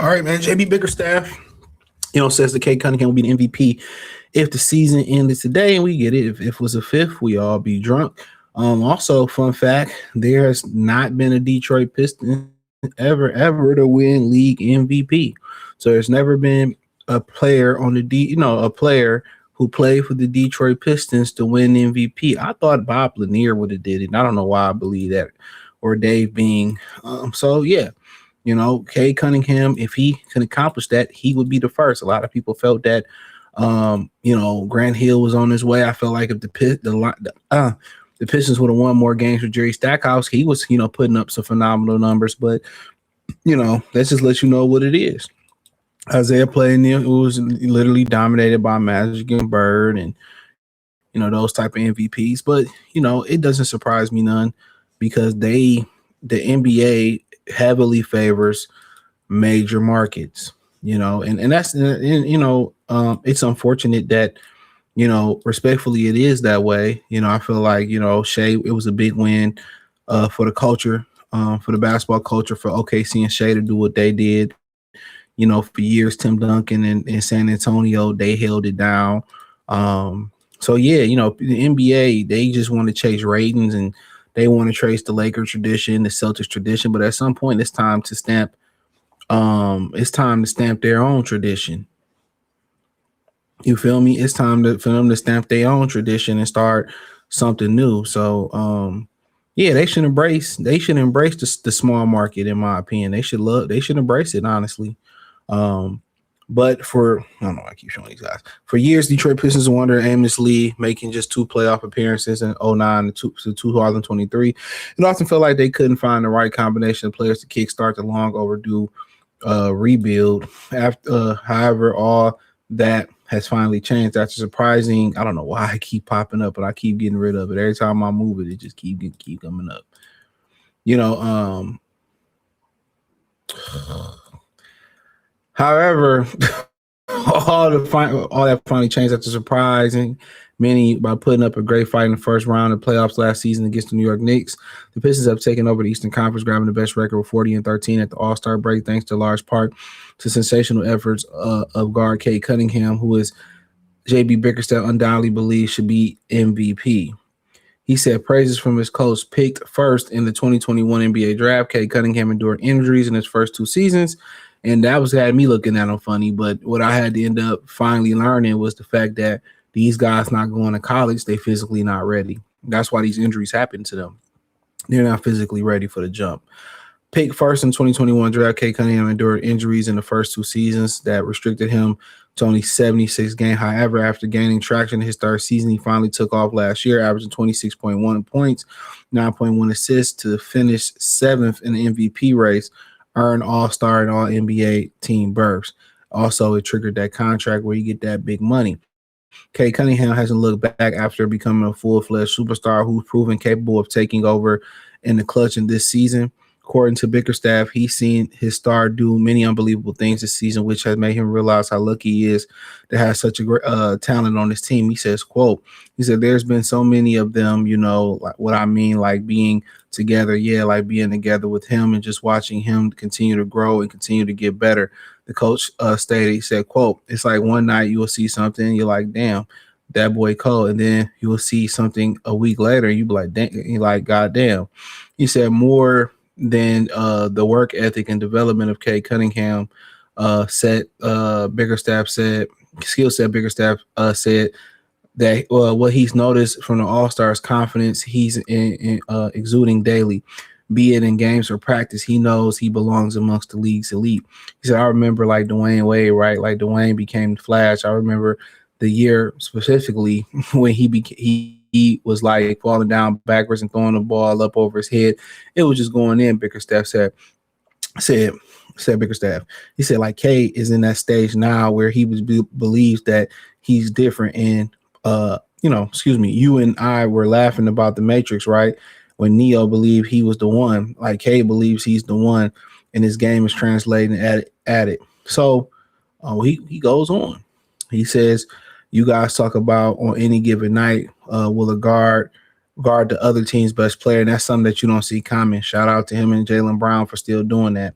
All right, man. JB Bickerstaff, says the Cade Cunningham will be the MVP if the season ended today, and we get it. If it was a fifth, we all be drunk. Also, fun fact: there has not been a Detroit Piston ever to win league MVP. So there's never been a player on a player who played for the Detroit Pistons to win MVP. I thought Bob Lanier would have did it. And I don't know why I believe that, or Dave Being. So yeah. Cade Cunningham, if he can accomplish that, he would be the first. A lot of people felt that, Grant Hill was on his way. I felt like if the Pistons would have won more games with Jerry Stackhouse, he was, putting up some phenomenal numbers. But, let's just let you know what it is. Isaiah playing there, it was literally dominated by Magic and Bird and, those type of MVPs. But, it doesn't surprise me none because the NBA heavily favors major markets, and that's, it's unfortunate that, respectfully, it is that way. I feel like, Shea, it was a big win for the culture, for the basketball culture, for OKC and Shea to do what they did. For years, Tim Duncan and San Antonio, they held it down. So yeah, the NBA, they just want to chase ratings and they want to trace the Lakers tradition, the Celtics tradition, but at some point it's time to stamp their own tradition. You feel me? It's time for them to stamp their own tradition and start something new. So yeah, they should embrace the small market, in my opinion. They should embrace it, honestly. But I don't know, I keep showing these guys. For years, Detroit Pistons wandered aimlessly, making just 2 playoff appearances in 2009 to 2023. It often felt like they couldn't find the right combination of players to kickstart the long overdue rebuild. However, all that has finally changed after surprising. I don't know why I keep popping up, but I keep getting rid of it. Every time I move it, it just keep coming up. However, all that finally changed after surprising many by putting up a great fight in the first round of playoffs last season against the New York Knicks. The Pistons have taken over the Eastern Conference, grabbing the best record with 40-13 at the All-Star break, thanks to large part to sensational efforts of guard Cade Cunningham, who is JB Bickerstaff undoubtedly believes should be MVP. He said praises from his coach. Picked first in the 2021 NBA draft, Cade Cunningham endured injuries in his first 2 seasons. And that had me looking at him funny. But what I had to end up finally learning was the fact that these guys not going to college, they physically not ready. That's why these injuries happen to them. They're not physically ready for the jump. Picked first in 2021 draft, Cade Cunningham endured injuries in the first 2 seasons that restricted him to only 76 games. However, after gaining traction in his 3rd season, he finally took off last year, averaging 26.1 points, 9.1 assists to finish 7th in the MVP race, earn All-Star and All-NBA team berths. Also, it triggered that contract where you get that big money. Cade Cunningham hasn't looked back after becoming a full-fledged superstar who's proven capable of taking over in the clutch in this season. According to Bickerstaff, he's seen his star do many unbelievable things this season, which has made him realize how lucky he is to have such a great talent on his team. He says, quote, he said, there's been so many of them, like what I mean, like being together. Yeah, like being together with him and just watching him continue to grow and continue to get better. The coach stated, he said, quote, it's like one night you will see something, you're like, damn, that boy Cole. And then you will see something a week later, and you be like, damn, you're like, God damn. He said more than the work ethic and development of Cade Cunningham Bickerstaff said that what he's noticed from the All-Stars confidence he's in exuding daily, be it in games or practice. He knows he belongs amongst the league's elite. He said, I remember like Dwayne Wade, right? Like Dwayne became the Flash. I remember the year specifically when he was like falling down backwards and throwing the ball up over his head. It was just going in. Bickerstaff said Bickerstaff. He said like Cade is in that stage now where he believes that he's different. And you and I were laughing about the Matrix, right? When Neo believed he was the one, like Cade believes he's the one, and his game is translating at it. So he goes on. He says, you guys talk about on any given night, will a guard guard the other team's best player, and that's something that you don't see coming. Shout out to him and Jaylen Brown for still doing that.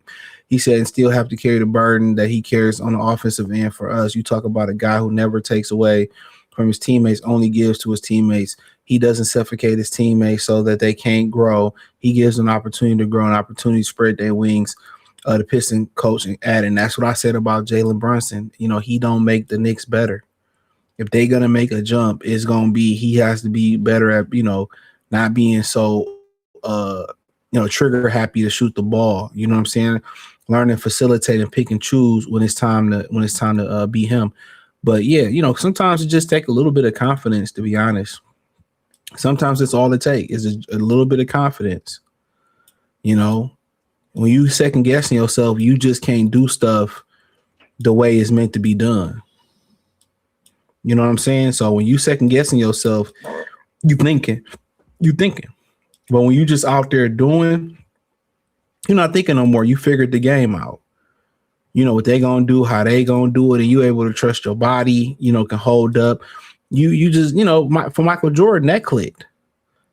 He said, and still have to carry the burden that he carries on the offensive end for us. You talk about a guy who never takes away from his teammates, only gives to his teammates. He doesn't suffocate his teammates so that they can't grow. He gives them an opportunity to grow, an opportunity to spread their wings. The Piston coach added, and that's what I said about Jalen Brunson. You know, he don't make the Knicks better. If they're gonna make a jump, it's gonna be he has to be better at, you know, not being so trigger happy to shoot the ball. You know what I'm saying? Learn and facilitate and pick and choose when it's time to be him. But yeah, you know, sometimes it just takes a little bit of confidence, to be honest. Sometimes it's all it takes is a little bit of confidence. You know, when you second guessing yourself, you just can't do stuff the way it's meant to be done. You know what I'm saying? So when you second guessing yourself, you thinking. But when you just out there doing, you're not thinking no more. You figured the game out. You know what they gonna do, how they gonna do it, and you able to trust your body. You know, can hold up. You just, you know, for Michael Jordan, that clicked.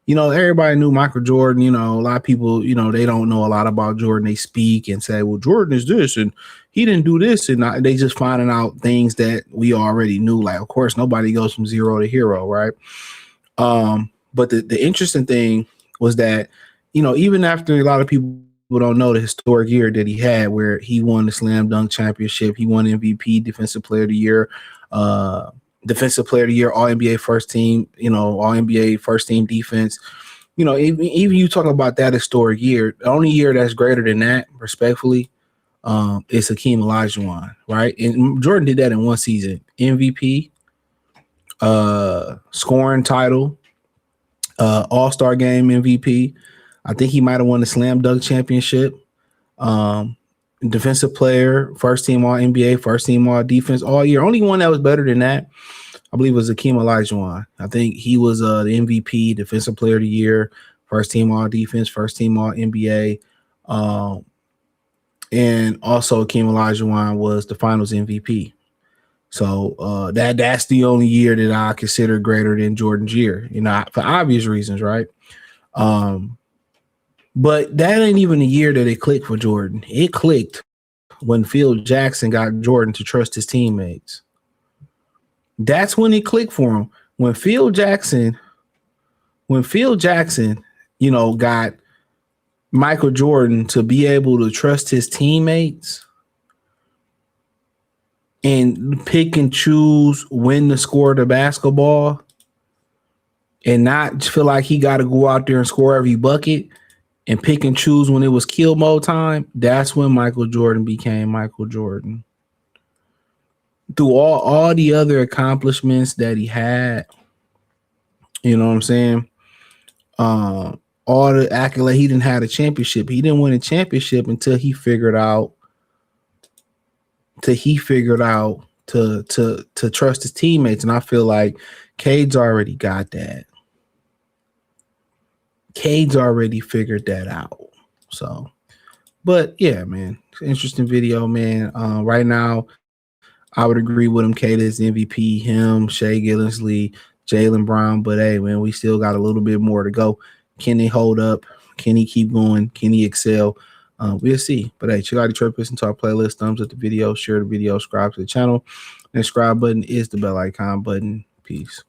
You know, everybody knew Michael Jordan. You know, a lot of people, you know, they don't know a lot about Jordan. They speak and say, well, Jordan is this and he didn't do this. And they just finding out things that we already knew. Like, of course, nobody goes from zero to hero, right? But the interesting thing was that, you know, even after a lot of people don't know the historic year that he had where he won the slam dunk championship, he won MVP, defensive player of the year, all NBA first team, you know, all NBA first team defense. You know, even you talk about that historic year, the only year that's greater than that, respectfully, is Hakeem Olajuwon, right? And Jordan did that in one season. MVP, scoring title, All-Star game MVP. I think he might have won the slam dunk championship. Defensive player, first team all NBA, first team all defense all year. Only one that was better than that, I believe, was Hakeem Olajuwon. I think he was the MVP, defensive player of the year, first team all defense, first team all NBA. And also Hakeem Olajuwon was the finals MVP. So that's the only year that I consider greater than Jordan's year, you know, for obvious reasons, right? But that ain't even the year that it clicked for Jordan. It clicked when Phil Jackson got Jordan to trust his teammates. That's when it clicked for him. When Phil Jackson, you know, got Michael Jordan to be able to trust his teammates and pick and choose when to score the basketball and not feel like he got to go out there and score every bucket and pick and choose when it was kill mode time, that's when Michael Jordan became Michael Jordan. Through all the other accomplishments that he had, you know what I'm saying? All the accolade, he didn't have a championship. He didn't win a championship until he figured out to trust his teammates. And I feel like Cade's already got that. Cade's already figured that out. So, but yeah, man, interesting video, man. Right now, I would agree with him. Cade is MVP. Him, Shea Gillislee, Jaylen Brown. But hey, man, we still got a little bit more to go. Can he hold up? Can he keep going? Can he excel? We'll see. But hey, check out Detroit Pistons to our playlist. Thumbs up the video, share the video, subscribe to the channel. And the subscribe button is the bell icon button. Peace.